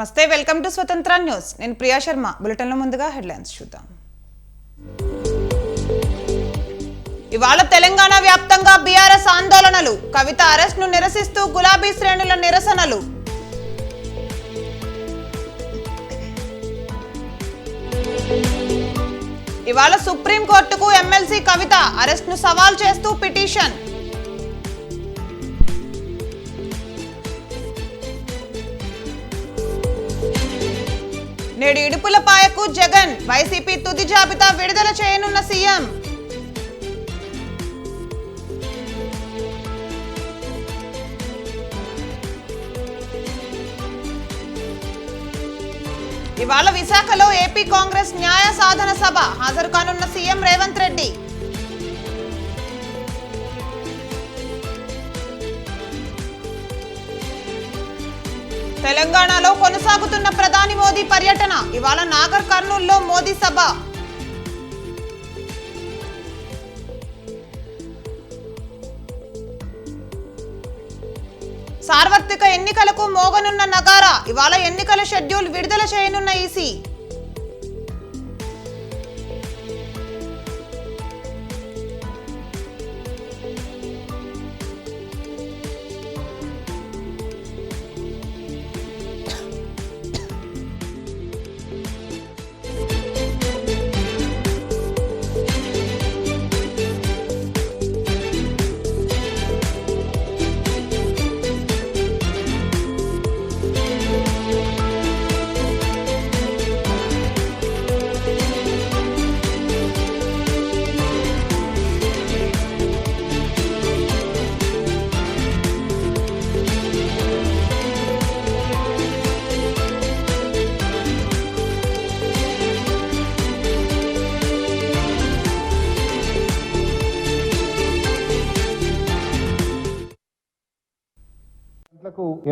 నమస్తే, welcome to స్వతంత్ర news. నేను ప్రియా శర్మ. బులెటిన్లో ముందుగా హెడ్లైన్స్ చూద్దాం. ఇవాళ తెలంగాణ వ్యాప్తంగా బీఆర్ఎస్ ఆందోళనలు. కవిత అరెస్ట్ ను నిరసిస్తూ గులాబీ శ్రేణుల నిరసనలు. ఇవాళ సుప్రీంకోర్టుకు ఎమ్మెల్సీ కవిత అరెస్ట్ ను సవాల్ చేస్తూ పిటిషన్. నేడు ఇడుపులపాయకు జగన్, వైసీపీ తుది జాబితా విడుదల చేయనున్న సీఎం. ఇవాళ విశాఖలో ఏపీ కాంగ్రెస్ న్యాయ సాధన సభ హాజరు కానున్న సీఎం రేవంత్ రెడ్డి. తెలంగాణలో కొనసాగుతున్న ప్రధాని మోదీ పర్యటన. ఇవాళ నాగర్ కర్నూల్లో మోదీ సభ. సార్వత్రిక ఎన్నికలకు మోగనున్న నగారా. ఇవాళ ఎన్నికల షెడ్యూల్ విడుదల చేయనున్న ఈసీ.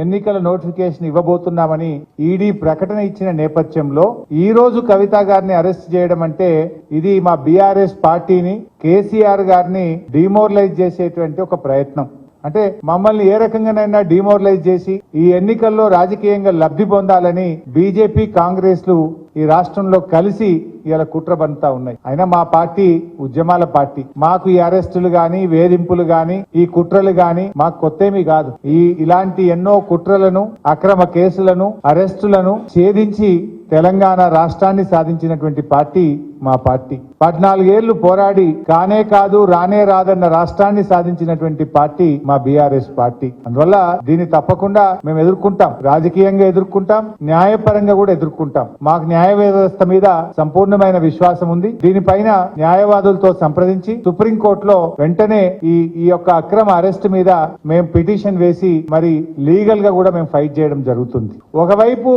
ఎన్నికల నోటిఫికేషన్ ఇవ్వబోతున్నామని ఈడీ ప్రకటన ఇచ్చిన నేపథ్యంలో ఈ రోజు కవిత గారిని అరెస్ట్ చేయడం అంటే ఇది మా బీఆర్ఎస్ పార్టీని, కేసీఆర్ గారిని డిమోరలైజ్ చేసేటువంటి ఒక ప్రయత్నం. అంటే మమ్మల్ని ఏ రకంగానైనా డిమోరలైజ్ చేసి ఈ ఎన్నికల్లో రాజకీయంగా లబ్ధి పొందాలని బీజేపీ, కాంగ్రెస్ లు ఈ రాష్ట్రంలో కలిసి ఇలా కుట్ర బంతా ఉన్నాయి. అయినా మా పార్టీ ఉద్యమాల పార్టీ. మాకు ఈ అరెస్టులు గాని, వేధింపులు గాని, ఈ కుట్రలు గాని మాకు కొత్తేమీ కాదు. ఇలాంటి ఎన్నో కుట్రలను, అక్రమ కేసులను, అరెస్టులను ఛేదించి తెలంగాణ రాష్ట్రాన్ని సాధించినటువంటి పార్టీ మా పార్టీ. 14 ఏళ్లు పోరాడి కానే కాదు రానే రాదన్న రాష్ట్రాన్ని సాధించినటువంటి పార్టీ మా బీఆర్ఎస్ పార్టీ. అందువల్ల దీన్ని తప్పకుండా మేము ఎదుర్కొంటాం, రాజకీయంగా ఎదుర్కొంటాం, న్యాయపరంగా కూడా ఎదుర్కొంటాం. మాకు న్యాయ వ్యవస్థ మీద సంపూర్ణమైన విశ్వాసం ఉంది. దీనిపైన న్యాయవాదులతో సంప్రదించి సుప్రీంకోర్టులో వెంటనే ఈ యొక్క అక్రమ అరెస్ట్ మీద మేము పిటిషన్ వేసి మరి లీగల్ గా కూడా మేము ఫైట్ చేయడం జరుగుతుంది. ఒకవైపు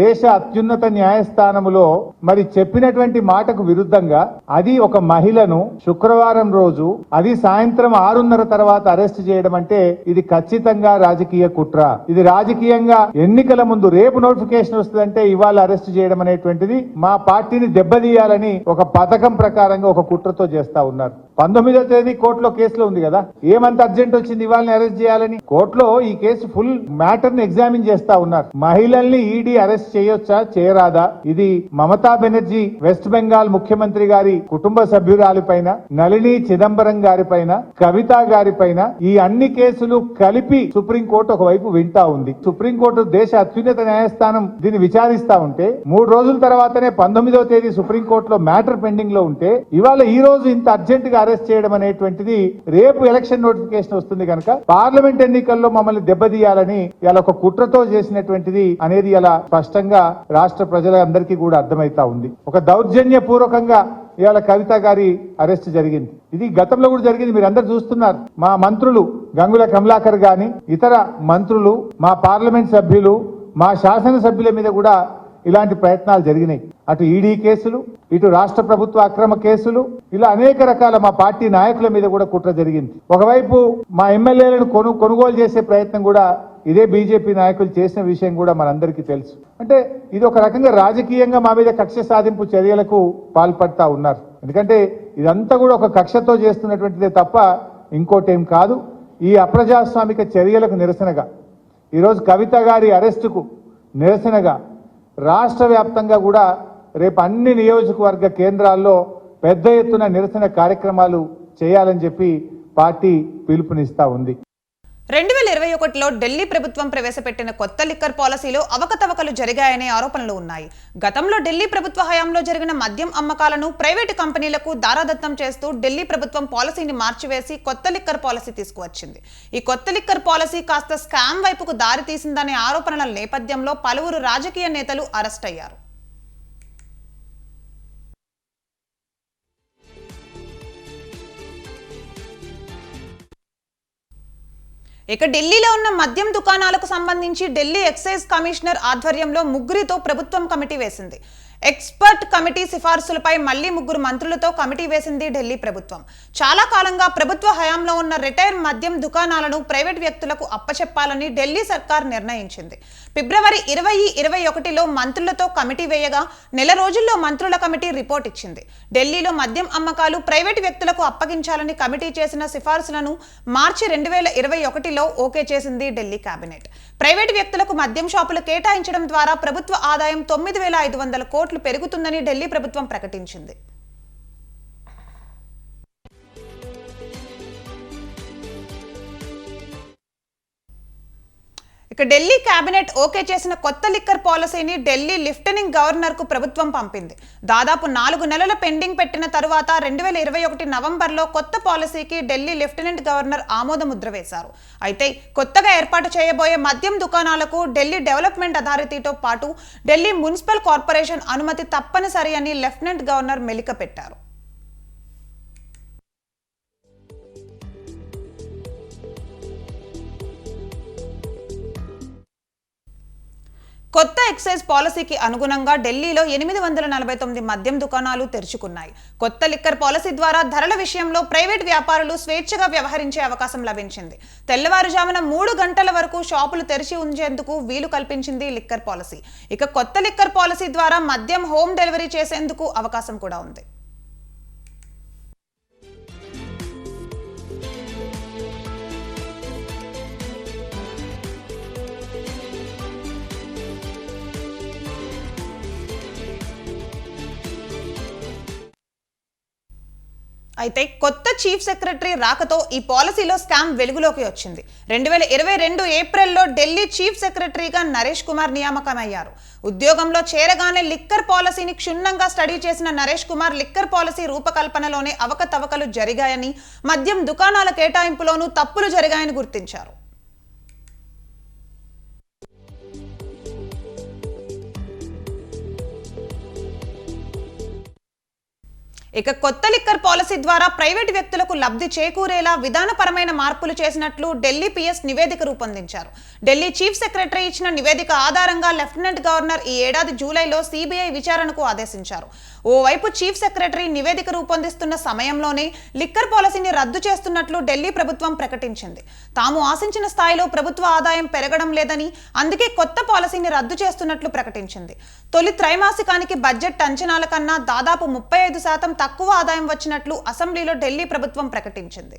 దేశ అత్యున్నత న్యాయస్థానములో మరి చెప్పినటువంటి మాటకు విరుద్ధంగా అది ఒక మహిళను శుక్రవారం రోజు అది సాయంత్రం 6:30 తర్వాత అరెస్ట్ చేయడం అంటే ఇది ఖచ్చితంగా రాజకీయ కుట్ర. ఇది రాజకీయంగా ఎన్నికల ముందు రేపు నోటిఫికేషన్ వస్తుందంటే ఇవాళ అరెస్ట్ చేయడం అనేటువంటిది మా పార్టీని దెబ్బతీయాలని ఒక పథకం ప్రకారంగా ఒక కుట్రతో చేస్తా ఉన్నారు. 19వ తేదీ కోర్టులో కేసులో ఉంది కదా, ఏమంత అర్జెంట్ వచ్చింది ఇవాళని అరెస్ట్ చేయాలని? కోర్టులో ఈ కేసు ఫుల్ మ్యాటర్ ని ఎగ్జామిన్ చేస్తా ఉన్నారు. మహిళల్ని ఈడీ అరెస్ట్ చేయొచ్చా, చేయరాదా? ఇది మమతా బెనర్జీ వెస్ట్ బెంగాల్ ముఖ్యమంత్రి గారి కుటుంబ సభ్యురాలిపైన, నళిని చిదంబరం గారి పైన, కవిత గారి పైన ఈ అన్ని కేసులు కలిపి సుప్రీంకోర్టు ఒకవైపు వింటా ఉంది. సుప్రీంకోర్టు దేశ అత్యున్నత న్యాయస్థానం దీన్ని విచారిస్తా ఉంటే 3 రోజుల తర్వాతనే 19వ తేదీ సుప్రీంకోర్టులో మ్యాటర్ పెండింగ్ లో ఉంటే ఇవాళ ఈ రోజు ఇంత అర్జెంట్ గా అరెస్ట్ చేయడం అనేటువంటిది రేపు ఎలక్షన్ నోటిఫికేషన్ వస్తుంది కనుక పార్లమెంట్ ఎన్నికల్లో మమ్మల్ని దెబ్బతీయాలని ఇలా ఒక కుట్రతో చేసినటువంటిది అనేది ఇలా స్పష్టంగా రాష్ట్ర ప్రజలందరికీ కూడా అర్థమైతా ఉంది. ఒక దౌర్జన్య పూర్వకంగా ఇవాళ కవిత గారి అరెస్ట్ జరిగింది. ఇది గతంలో కూడా జరిగింది, మీరు అందరు చూస్తున్నారు. మా మంత్రులు గంగుల కమలాకర్ గాని, ఇతర మంత్రులు, మా పార్లమెంట్ సభ్యులు, మా శాసనసభ్యుల మీద కూడా ఇలాంటి ప్రయత్నాలు జరిగినాయి. అటు ఈడీ కేసులు, ఇటు రాష్ట్ర ప్రభుత్వ అక్రమ కేసులు, ఇలా అనేక రకాల మా పార్టీ నాయకుల మీద కూడా కుట్ర జరిగింది. ఒకవైపు మా ఎమ్మెల్యేలను కొనుగోలు చేసే ప్రయత్నం కూడా ఇదే బీజేపీ నాయకులు చేసిన విషయం కూడా మనందరికీ తెలుసు. అంటే ఇది ఒక రకంగా రాజకీయంగా మా మీద కక్ష సాధింపు చర్యలకు పాల్పడతా ఉన్నారు. ఎందుకంటే ఇదంతా కూడా ఒక కక్షతో చేస్తున్నటువంటిదే తప్ప ఇంకోటేం కాదు. ఈ అప్రజాస్వామిక చర్యలకు నిరసనగా ఈరోజు కవిత గారి అరెస్టుకు నిరసనగా రాష్ట్ర వ్యాప్తంగా కూడా రేపు అన్ని నియోజకవర్గ కేంద్రాల్లో పెద్ద ఎత్తున నిరసన కార్యక్రమాలు చేయాలని చెప్పి పార్టీ పిలుపునిస్తా ఉంది. 2021లో ఢిల్లీ ప్రభుత్వం ప్రవేశపెట్టిన కొత్త లిక్కర్ పాలసీలో అవకతవకలు జరిగాయనే ఆరోపణలు ఉన్నాయి. గతంలో ఢిల్లీ ప్రభుత్వ హయాంలో జరిగిన మద్యం అమ్మకాలను ప్రైవేటు కంపెనీలకు దారాదత్తం చేస్తూ ఢిల్లీ ప్రభుత్వం పాలసీని మార్చివేసి కొత్త లిక్కర్ పాలసీ తీసుకువచ్చింది. ఈ కొత్త లిక్కర్ పాలసీ కాస్త స్కామ్ వైపుకు దారి తీసిందనే ఆరోపణల నేపథ్యంలో పలువురు రాజకీయ నేతలు అరెస్ట్ అయ్యారు. ఇక ఢిల్లీలో ఉన్న మద్యం దుకాణాలకు సంబంధించి ఢిల్లీ ఎక్సైజ్ కమిషనర్ ఆధ్వర్యంలో ముగ్గురితో ప్రభుత్వం కమిటీ వేసింది. ఎక్స్పర్ట్ కమిటీ సిఫార్సులపై మళ్లీ 3 మంత్రులతో కమిటీ వేసింది ఢిల్లీ ప్రభుత్వం. చాలా కాలంగా ప్రభుత్వ హయాంలో ఉన్న రిటైర్ మద్యం దుకాణాలను ప్రైవేట్ వ్యక్తులకు అప్పచెప్పాలని ఢిల్లీ సర్కార్ నిర్ణయించింది. ఫిబ్రవరి 2021లో మంత్రులతో కమిటీ వేయగా నెల రోజుల్లో మంత్రుల కమిటీ రిపోర్ట్ ఇచ్చింది. ఢిల్లీలో మద్యం అమ్మకాలు ప్రైవేట్ వ్యక్తులకు అప్పగించాలని కమిటీ చేసిన సిఫార్సులను మార్చి 2021లో ఓకే చేసింది ఢిల్లీ కేబినెట్. ప్రైవేట్ వ్యక్తులకు మద్యం షాపులు కేటాయించడం ద్వారా ప్రభుత్వ ఆదాయం 9,500 కోట్లు పెరుగుతుందని ఢిల్లీ ప్రభుత్వం ప్రకటించింది. ఇక ఢిల్లీ కేబినెట్ ఓకే చేసిన కొత్త లిక్కర్ పాలసీని ఢిల్లీ లెఫ్టినెంట్ గవర్నర్ కు ప్రభుత్వం పంపింది. దాదాపు 4 నెలల పెండింగ్ పెట్టిన తరువాత 2021 నవంబర్లో కొత్త పాలసీకి ఢిల్లీ లెఫ్టినెంట్ గవర్నర్ ఆమోద ముద్ర వేశారు. అయితే కొత్తగా ఏర్పాటు చేయబోయే మద్యం దుకాణాలకు ఢిల్లీ డెవలప్మెంట్ అథారిటీతో పాటు ఢిల్లీ మున్సిపల్ కార్పొరేషన్ అనుమతి తప్పనిసరి అని లెఫ్టినెంట్ గవర్నర్ మెలిక పెట్టారు. కొత్త ఎక్సైజ్ పాలసీకి అనుగుణంగా ఢిల్లీలో 849 మద్యం దుకాణాలు తెరుచుకున్నాయి. కొత్త లిక్కర్ పాలసీ ద్వారా ధరల విషయంలో ప్రైవేట్ వ్యాపారులు స్వేచ్ఛగా వ్యవహరించే అవకాశం లభించింది. తెల్లవారుజామున 3 గంటల వరకు షాపులు తెరిచి ఉంచేందుకు వీలు కల్పించింది లిక్కర్ పాలసీ. ఇక కొత్త లిక్కర్ పాలసీ ద్వారా మద్యం హోమ్ డెలివరీ చేసేందుకు అవకాశం కూడా ఉంది. అయితే కొత్త చీఫ్ సెక్రటరీ రాకతో ఈ పాలసీలో స్కామ్ వెలుగులోకి వచ్చింది. 2022 ఏప్రిల్లో ఢిల్లీ చీఫ్ సెక్రటరీగా నరేష్ కుమార్ నియామకమయ్యారు. ఉద్యోగంలో చేరగానే లిక్కర్ పాలసీని క్షుణ్ణంగా స్టడీ చేసిన నరేష్ కుమార్ లిక్కర్ పాలసీ రూపకల్పనలోనే అవకతవకలు జరిగాయని, మద్యం దుకాణాల కేటాయింపులోనూ తప్పులు జరిగాయని గుర్తించారు. ఇక కొత్త లిక్కర్ పాలసీ ద్వారా ప్రైవేట్ వ్యక్తులకు లబ్ధి చేకూరేలా విధానపరమైన మార్పులు చేసినట్లు ఢిల్లీ పిఎస్ నివేదిక రూపొందించారు. ఢిల్లీ చీఫ్ సెక్రటరీ ఇచ్చిన నివేదిక ఆధారంగా లెఫ్టినెంట్ గవర్నర్ ఈ ఏడాది జూలైలో సిబిఐ విచారణకు ఆదేశించారు. ఓవైపు చీఫ్ సెక్రటరీ నివేదిక రూపొందిస్తున్న సమయంలోనే లిక్కర్ పాలసీని రద్దు చేస్తున్నట్లు ఢిల్లీ ప్రభుత్వం ప్రకటించింది. తాము ఆశించిన స్థాయిలో ప్రభుత్వ ఆదాయం పెరగడం లేదని, అందుకే కొత్త పాలసీని రద్దు చేస్తున్నట్లు ప్రకటించింది. తొలి త్రైమాసికానికి బడ్జెట్ అంచనాల కన్నా దాదాపు 35% తక్కువ ఆదాయం వచ్చినట్లు అసెంబ్లీలో ఢిల్లీ ప్రభుత్వం ప్రకటించింది.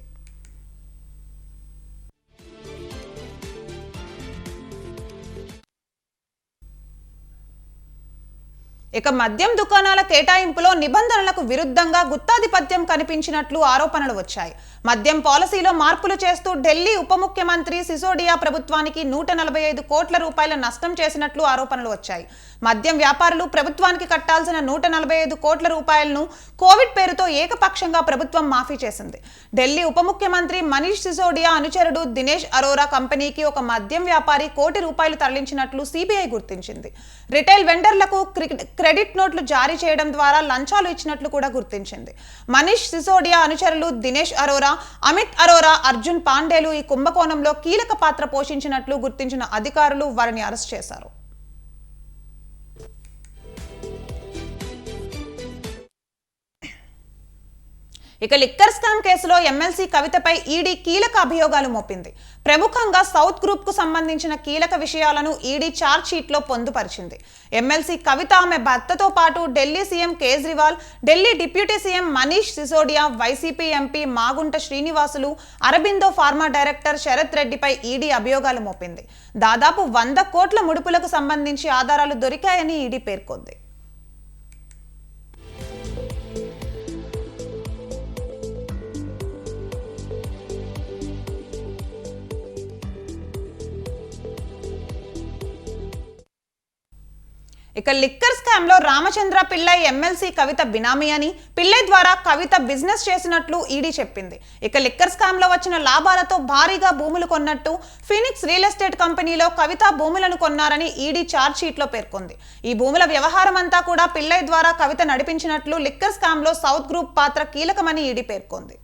ఇక మద్యం దుకాణాల కేటాయింపులో నిబంధనలకు విరుద్ధంగా గుత్తాధిపత్యం కనిపించినట్లు ఆరోపణలు వచ్చాయి. మద్యం పాలసీలో మార్పులు చేస్తూ ఢిల్లీ ఉప ముఖ్యమంత్రి సిసోడియా ప్రభుత్వానికి 145 కోట్ల రూపాయల నష్టం చేసినట్లు ఆరోపణలు వచ్చాయి. మద్యం వ్యాపారులు ప్రభుత్వానికి కట్టాల్సిన 145 కోట్ల రూపాయలను కోవిడ్ పేరుతో ఏకపక్షంగా ప్రభుత్వం మాఫీ చేసింది. ఢిల్లీ ఉప ముఖ్యమంత్రి మనీష్ సిసోడియా అనుచరుడు దినేష్ అరోరా కంపెనీకి ఒక మద్యం వ్యాపారి ₹1 కోటి తరలించినట్లు సిబిఐ గుర్తించింది. రిటైల్ వెండర్లకు క్రెడిట్ నోట్లు జారీ చేయడం ద్వారా లంచాలు ఇచ్చినట్లు కూడా గుర్తించింది. మనీష్ సిసోడియా అనుచరులు దినేష్ అరోరా, అమిత్ అరోరా, అర్జున్ పాండేలు ఈ కుంభకోణంలో కీలక పాత్ర పోషించినట్లు గుర్తించిన అధికారులు వారిని అరెస్ట్ చేశారు. ఇక లిక్కర్ స్కామ్ కేసులో ఎమ్మెల్సీ కవితపై ఈడీ కీలక అభియోగాలు మోపింది. ప్రముఖంగా సౌత్ గ్రూప్ కు సంబంధించిన కీలక విషయాలను ఈడీ ఛార్జ్ షీట్ లో పొందుపరిచింది. ఎమ్మెల్సీ కవిత ఆమె భర్తతో పాటు Delhi CM Kejriwal, Delhi deputy CM Manish Sisodia, YCP MP Magunta Srinivasulu, Aurobindo pharma director Sarath రెడ్డిపై ఈడీ అభియోగాలు మోపింది. దాదాపు 100 కోట్ల ముడుపులకు సంబంధించి ఆధారాలు దొరికాయని ఈడీ పేర్కొంది. ఇక లిక్కర్ స్కామ్ లో రామచంద్ర పిల్లై ఎమ్మెల్సీ కవిత బినామీ అని, పిల్లై ద్వారా కవిత బిజినెస్ చేసినట్లు ఈడీ చెప్పింది. ఇక లిక్కర్ స్కామ్ లో వచ్చిన లాభాలతో భారీగా భూములు కొన్నట్టు ఫీనిక్స్ రియల్ ఎస్టేట్ కంపెనీలో కవిత భూములను కొన్నారని ఈడీ ఛార్జ్ షీట్ లో పేర్కొంది. ఈ భూముల వ్యవహారం అంతా కూడా పిల్లై ద్వారా కవిత నడిపించినట్లు, లిక్కర్ స్కామ్ లో సౌత్ గ్రూప్ పాత్ర కీలకమని ఈడీ పేర్కొంది.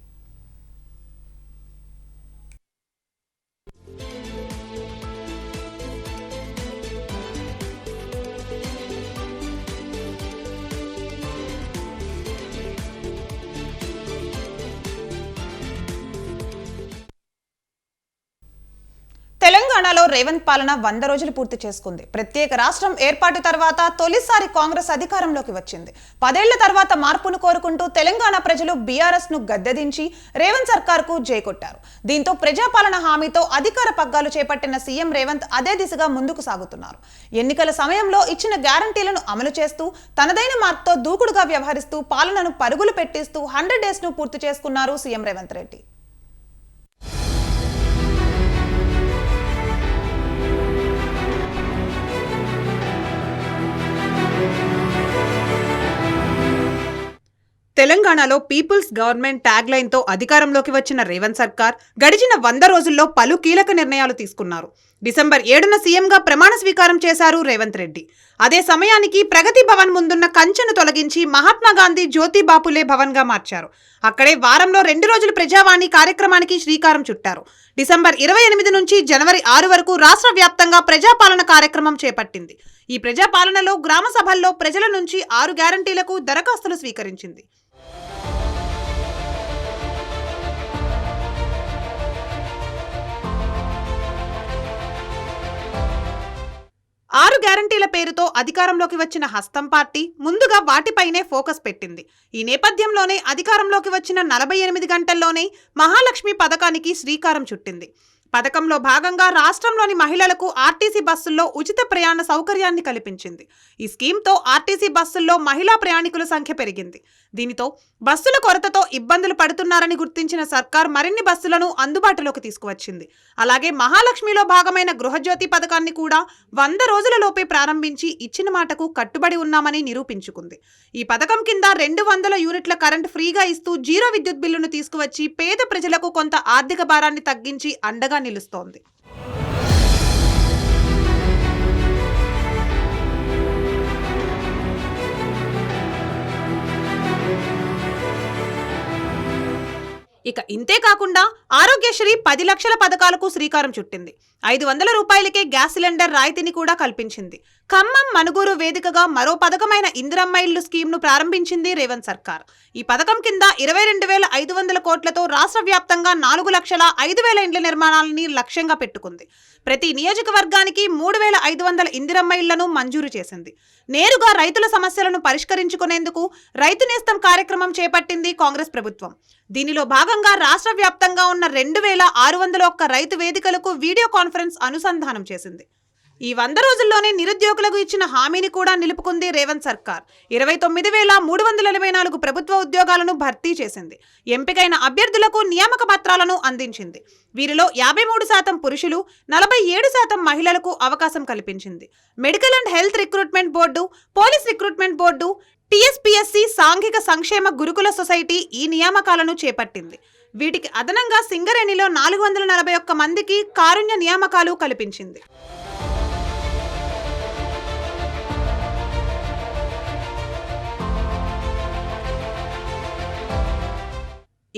తెలంగాణలో రేవంత్ పాలన 100 రోజులు పూర్తి చేసుకుంది. ప్రత్యేక రాష్ట్రం ఏర్పాటు తర్వాత తొలిసారి కాంగ్రెస్ అధికారంలోకి వచ్చింది. 10 ఏళ్ల తర్వాత మార్పును కోరుకుంటూ తెలంగాణ ప్రజలు బీఆర్ఎస్ ను గద్దెదించి రేవంత్ సర్కార్ కు జై కొట్టారు. దీంతో ప్రజాపాలన హామీతో అధికార పగ్గాలు చేపట్టిన సీఎం రేవంత్ అదే దిశగా ముందుకు సాగుతున్నారు. ఎన్నికల సమయంలో ఇచ్చిన గ్యారంటీలను అమలు చేస్తూ తనదైన మార్క్తో దూకుడుగా వ్యవహరిస్తూ పాలనను పరుగులు పెట్టిస్తూ 100 డేస్ ను పూర్తి చేసుకున్నారు సీఎం రేవంత్ రెడ్డి. తెలంగాణలో పీపుల్స్ గవర్నమెంట్ ట్యాగ్ లైన్ తో అధికారంలోకి వచ్చిన రేవంత్ సర్కార్ గడిచిన 100 రోజుల్లో పలు కీలక నిర్ణయాలు తీసుకున్నారు. డిసెంబర్ 7న సీఎంగా ప్రమాణ స్వీకారం చేశారు రేవంత్ రెడ్డి. అదే సమయానికి ప్రగతి భవన్ ముందున్న కంచెను తొలగించి మహాత్మా గాంధీ జ్యోతి బాపులే భవన్ గా మార్చారు. అక్కడే వారంలో 2 రోజులు ప్రజావాణి కార్యక్రమానికి శ్రీకారం చుట్టారు. డిసెంబర్ 28 నుంచి జనవరి 6 వరకు రాష్ట్ర వ్యాప్తంగా ప్రజాపాలన కార్యక్రమం చేపట్టింది. ఈ ప్రజాపాలనలో గ్రామ సభల్లో ప్రజల నుంచి 6 గ్యారంటీలకు దరఖాస్తులు స్వీకరించింది. 6 గ్యారంటీల పేరుతో అధికారంలోకి వచ్చిన హస్తం పార్టీ ముందుగా వాటిపైనే ఫోకస్ పెట్టింది. ఈ నేపథ్యంలోనే అధికారంలోకి వచ్చిన 48 గంటల్లోనే మహాలక్ష్మి పథకానికి శ్రీకారం చుట్టింది. పథకంలో భాగంగా రాష్ట్రంలోని మహిళలకు ఆర్టీసీ బస్సుల్లో ఉచిత ప్రయాణ సౌకర్యాన్ని కల్పించింది. ఈ స్కీమ్తో ఆర్టీసీ బస్సుల్లో మహిళా ప్రయాణికుల సంఖ్య పెరిగింది. దీనితో బస్సుల కొరతతో ఇబ్బందులు పడుతున్నారని గుర్తించిన సర్కార్ మరిన్ని బస్సులను అందుబాటులోకి తీసుకువచ్చింది. అలాగే మహాలక్ష్మిలో భాగమైన గృహజ్యోతి పథకాన్ని కూడా 100 రోజులలోపే ప్రారంభించి ఇచ్చిన మాటకు కట్టుబడి ఉన్నామని నిరూపించుకుంది. ఈ పథకం కింద 200 యూనిట్ల కరెంట్ ఫ్రీగా ఇస్తూ 0 విద్యుత్ బిల్లును తీసుకువచ్చి పేద ప్రజలకు కొంత ఆర్థిక భారాన్ని తగ్గించి అండగా నిలుస్తోంది. ఇక ఇంతే కాకుండా ఆరోగ్యశ్రీ 10 లక్షల పథకాలకు శ్రీకారం చుట్టింది. 500 రూపాయలకే గ్యాస్ సిలిండర్ రాయితీని కూడా కల్పించింది. ఖమ్మం, మనుగూరు వేదికగా మరో పథకమైన ఇందిరమ్మ ఇళ్లు స్కీమ్ను ప్రారంభించింది రేవంత్ సర్కార్. ఈ పథకం కింద 22,500 కోట్లతో రాష్ట్ర వ్యాప్తంగా 4,05,000 ఇండ్ల నిర్మాణాలని లక్ష్యంగా పెట్టుకుంది. ప్రతి నియోజకవర్గానికి 3,500 ఇందిరమ్మ ఇళ్లను మంజూరు చేసింది. నేరుగా రైతుల సమస్యలను పరిష్కరించుకునేందుకు రైతు నేస్తం కార్యక్రమం చేపట్టింది కాంగ్రెస్ ప్రభుత్వం. దీనిలో భాగంగా రాష్ట్ర వ్యాప్తంగా ఉన్న 2,601 రైతు వేదికలకు వీడియో కాన్ఫరెన్స్ అనుసంధానం చేసింది. ఈ 100 రోజుల్లోనే నిరుద్యోగులకు ఇచ్చిన హామీని కూడా నిలుపుకుంది రేవంత్ సర్కార్. 29,384 ప్రభుత్వ ఉద్యోగాలను భర్తీ చేసింది. ఎంపికైన అభ్యర్థులకు నియామక పత్రాలను అందించింది. వీరిలో 53% పురుషులు, 47% మహిళలకు అవకాశం కల్పించింది. Medical and health recruitment board, police recruitment board, TSPSC, సాంఘిక సంక్షేమ గురుకుల సొసైటీ ఈ నియామకాలను చేపట్టింది. వీటికి అదనంగా సింగరేణిలో 441 మందికి కారుణ్య నియామకాలు కల్పించింది.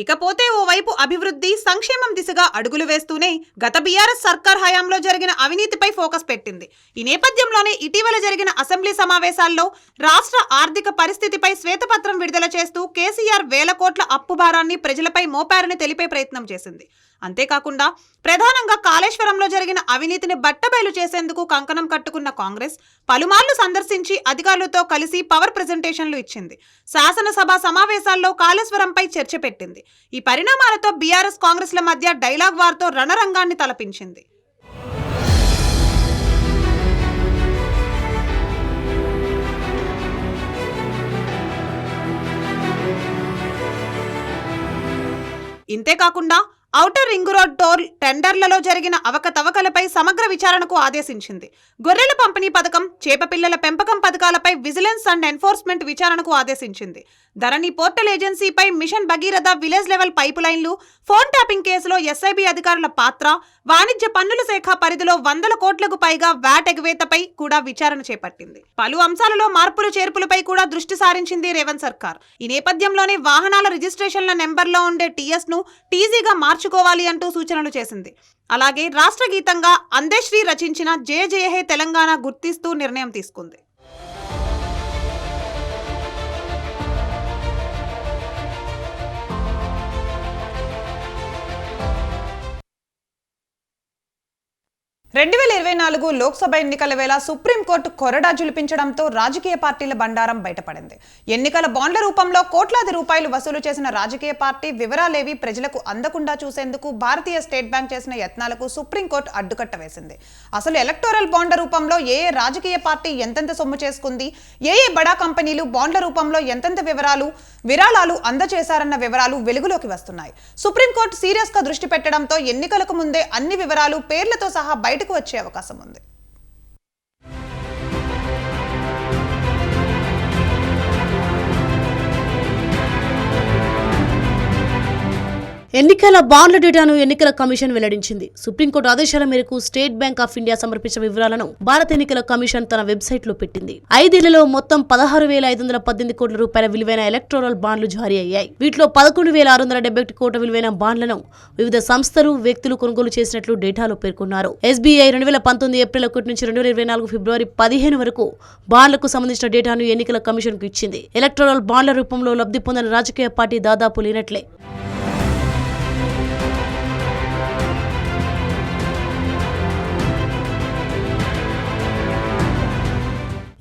ఇకపోతే ఓవైపు అభివృద్ధి సంక్షేమం దిశగా అడుగులు వేస్తూనే గత బీఆర్ఎస్ సర్కార్ హయాంలో జరిగిన అవినీతిపై ఫోకస్ పెట్టింది. ఈ నేపథ్యంలోనే ఇటీవల జరిగిన అసెంబ్లీ సమావేశాల్లో రాష్ట్ర ఆర్థిక పరిస్థితిపై శ్వేతపత్రం విడుదల చేస్తూ కేసీఆర్ వేల కోట్ల అప్పు భారాన్ని ప్రజలపై మోపారని తెలిపే ప్రయత్నం చేసింది. అంతేకాకుండా ప్రధానంగా కాళేశ్వరంలో జరిగిన అవినీతిని బట్టబయలు చేసేందుకు కంకణం కట్టుకున్న కాంగ్రెస్ పలుమార్లు సందర్శించి అధికారులతో కలిసి పవర్ ప్రెజెంటేషన్లు ఇచ్చింది. శాసనసభ సమావేశాల్లో కాళేశ్వరంపై చర్చ పెట్టింది. ఈ పరిణామాలతో బీఆర్ఎస్ కాంగ్రెస్ల మధ్య డైలాగ్ వార్తో రణరంగాన్ని తలపించింది. ఇంతేకాకుండా ఔటర్ రింగ్ రోడ్ టోల్ టెండర్లలో జరిగిన అవకతవకలపై సమగ్ర విచారణకు ఆదేశించింది. గొర్రెల పంపిణీ పథకం, చేపపిల్లల పెంపకం పథకాలపై విజిలెన్స్ అండ్ ఎన్ఫోర్స్మెంట్ విచారణకు ఆదేశించింది. ధరణి పోర్టల్ ఏజెన్సీపై mission Bhagiratha village level pipe లైన్లు, ఫోన్ ట్యాపింగ్ కేసులో ఎస్ఐబి అధికారుల పాత్ర, వాణిజ్య పన్నుల శాఖ పరిధిలో 100 కోట్లకు పైగా వ్యాట్ ఎగవేతపై కూడా విచారణ చేపట్టింది. పలు అంశాలలో మార్పులు చేర్పులపై కూడా దృష్టి సారించింది రేవంత్ సర్కార్. ఈ నేపథ్యంలోనే వాహనాల రిజిస్ట్రేషన్ల నెంబర్లో ఉండే టీఎస్ ను టీజీగా మార్చుకోవాలి అంటూ సూచనలు చేసింది. అలాగే రాష్ట్ర గీతంగా అందేశ్రీ రచించిన జయ జయ హే తెలంగాణ గుర్తిస్తూ నిర్ణయం తీసుకుంది. రెండు 2024 లోక్సభ ఎన్నికల వేళ సుప్రీంకోర్టు కొరడా జులిపించడంతో రాజకీయ పార్టీల బండారం బయటపడింది. ఎన్నికల బాండ్ల రూపంలో కోట్లాది రూపాయలు వసూలు చేసిన రాజకీయ పార్టీ వివరాలేవి ప్రజలకు అందకుండా చూసేందుకు భారతీయ స్టేట్ బ్యాంక్ చేసిన యత్నాలకు సుప్రీంకోర్టు అడ్డుకట్ట వేసింది. అసలు ఎలక్టోరల్ బాండ్ల రూపంలో ఏ రాజకీయ పార్టీ ఎంతెంత సొమ్ము చేసుకుంది, ఏ బడా కంపెనీలు బాండ్ల రూపంలో ఎంతెంత విరాళాలు అందజేశారన్న వివరాలు వెలుగులోకి వస్తున్నాయి. సుప్రీంకోర్టు సీరియస్ గా దృష్టి పెట్టడంతో ఎన్నికలకు ముందే అన్ని వివరాలు పేర్లతో సహా బయటకు వచ్చే అవకాశం ఉంది. ఎన్నికల బాండ్ల డేటాను ఎన్నికల కమిషన్ వెల్లడించింది. సుప్రీంకోర్టు ఆదేశాల మేరకు స్టేట్ బ్యాంక్ ఆఫ్ ఇండియా సమర్పించిన వివరాలను భారత ఎన్నికల కమిషన్ తన వెబ్సైట్ లో పెట్టింది. 5 ఏళ్లలో మొత్తం 16,518 కోట్ల రూపాయల విలువైన ఎలక్టోరల్ బాండ్లు జారీ అయ్యాయి. వీటిలో 11,671 కోట్ల విలువైన బాండ్లను వివిధ సంస్థలు, వ్యక్తులు కొనుగోలు చేసినట్లు డేటాలో పేర్కొన్నారు. ఎస్బీఐ 2019 ఏప్రిల్ 1 నుంచి 2024 ఫిబ్రవరి 15 వరకు బాండ్లకు సంబంధించిన డేటాను ఎన్నికల కమిషన్ కు ఇచ్చింది. ఎలక్టోరల్ బాండ్ల రూపంలో లబ్ధి పొందిన రాజకీయ పార్టీ దాదాపు లేనట్లే.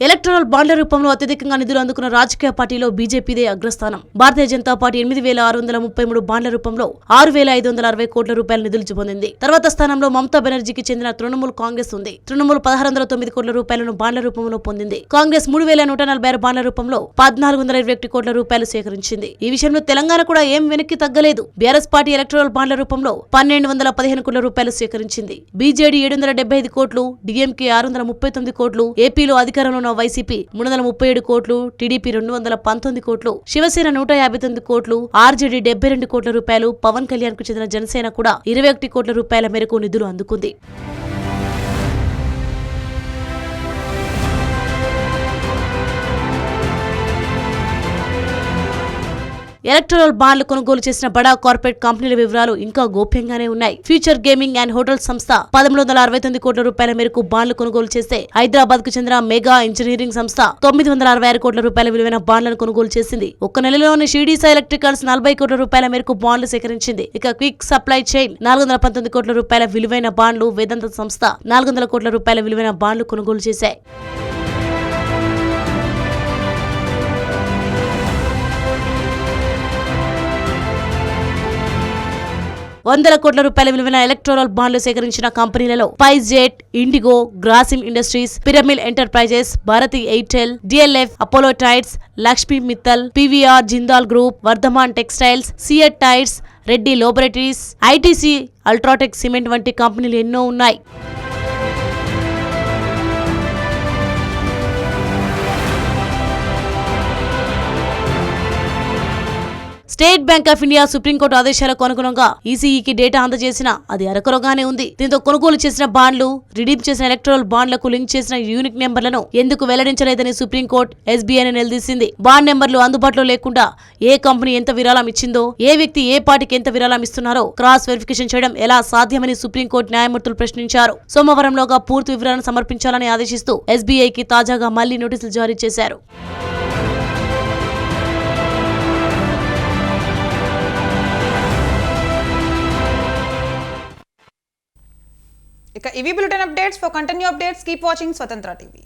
ఎలక్టోరల్ బాండ్ల రూపంలో అత్యధికంగా నిధులు అందుకున్న రాజకీయ పార్టీలో బీజేపీదే అగ్రస్థానం. భారతీయ జనతా పార్టీ 8,633 బాండ్ల రూపంలో 6,560 కోట్ల రూపాయల నిధులు పొందింది. తర్వాత స్థానంలో మమతా బెనర్జీకి చెందిన తృణమూల్ కాంగ్రెస్ ఉంది. తృణమూల్ 1,609 కోట్ల రూపాయలను బాండ్ల రూపంలో పొందింది. కాంగ్రెస్ 3,146 బాండ్ల రూపంలో 1,421 కోట్ల రూపాయలు సేకరించింది. ఈ విషయంలో తెలంగాణ కూడా ఏం వెనక్కి తగ్గలేదు. బీఆర్ఎస్ పార్టీ ఎలక్టోరల్ బాండ్ల రూపంలో 1,215 కోట్ల రూపాయలు సేకరించింది. బీజేడీ 775 కోట్లు, డీఎంకే 639 కోట్లు, ఏపీలో అధికారంలో వైసీపీ 337 కోట్లు, టీడీపీ 219 కోట్లు, శివసేన 159 కోట్లు, ఆర్జేడీ 72 కోట్ల రూపాయలు, పవన్ కళ్యాణ్ కు చెందిన జనసేన కూడా 21 కోట్ల రూపాయల మేరకు నిధులు అందుకుంది. ఎలక్టోరల్ బాండ్లు కొనుగోలు చేసిన బడా కార్పొరేట్ కంపెనీల వివరాలు ఇంకా గోప్యంగానే ఉన్నాయి. ఫ్యూచర్ గేమింగ్ అండ్ హోటల్ సంస్థ 1,369 కోట్ల రూపాయల మేరకు బాండ్లు కొనుగోలు చేస్తే, హైదరాబాద్ కు చెందిన మెగా ఇంజనీరింగ్ సంస్థ 966 కోట్ల రూపాయల విలువైన బాండ్లను కొనుగోలు చేసింది. ఒక్క నెలలోనే షీడీసా ఎలక్ట్రికల్స్ 40 కోట్ల రూపాయల మేరకు బాండ్లు సేకరించింది. ఇక క్విక్ సప్లై చైన్ 419 కోట్ల రూపాయల విలువైన బాండ్లు, వేదాంత సంస్థ 400 కోట్ల రూపాయల విలువైన బాండ్లు కొనుగోలు చేశాయి. 100 కోట్ల రూపాయల విలువైన ఎలక్టోరల్ బాండ్లు సేకరించిన కంపెనీలలో SpiceJet, IndiGo, Grasim industries, Piramal enterprises, Bharti Airtel, DLF, Apollo tyres, Lakshmi Mittal, PVR Jindal group, Vardhman textiles, CEAT tyres, Reddy laboratories, ITC, UltraTech cement వంటి కంపెనీలు ఎన్నో ఉన్నాయి. State Bank of India Supreme Court ఆదేశాలకు అనుగుణంగా ఈసీఈకి డేటా అందజేసినా అది అరకొరగానే ఉంది. దీంతో కొనుగోలు చేసిన బాండ్లు, రిడీమ్ చేసిన ఎలక్ట్రల్ బాండ్లకు లింక్ చేసిన యూనిక్ నెంబర్లను ఎందుకు వెల్లడించలేదని సుప్రీంకోర్టు ఎస్బీఐని నిలదీసింది. బాండ్ నెంబర్లు అందుబాటులో లేకుండా ఏ కంపెనీ ఎంత విరాళం ఇచ్చిందో, ఏ వ్యక్తి ఏ పార్టీకి ఎంత విరాళం ఇస్తున్నారో క్రాస్ వెరిఫికేషన్ చేయడం ఎలా సాధ్యమని సుప్రీంకోర్టు న్యాయమూర్తులు ప్రశ్నించారు. సోమవారంలోగా పూర్తి వివరాలను సమర్పించాలని ఆదేశిస్తూ ఎస్బీఐకి తాజాగా మళ్లీ నోటీసులు జారీ చేశారు. ఇక ఇవి bulletin updates. For continue updates keep watching స్వతంత్ర టీవీ.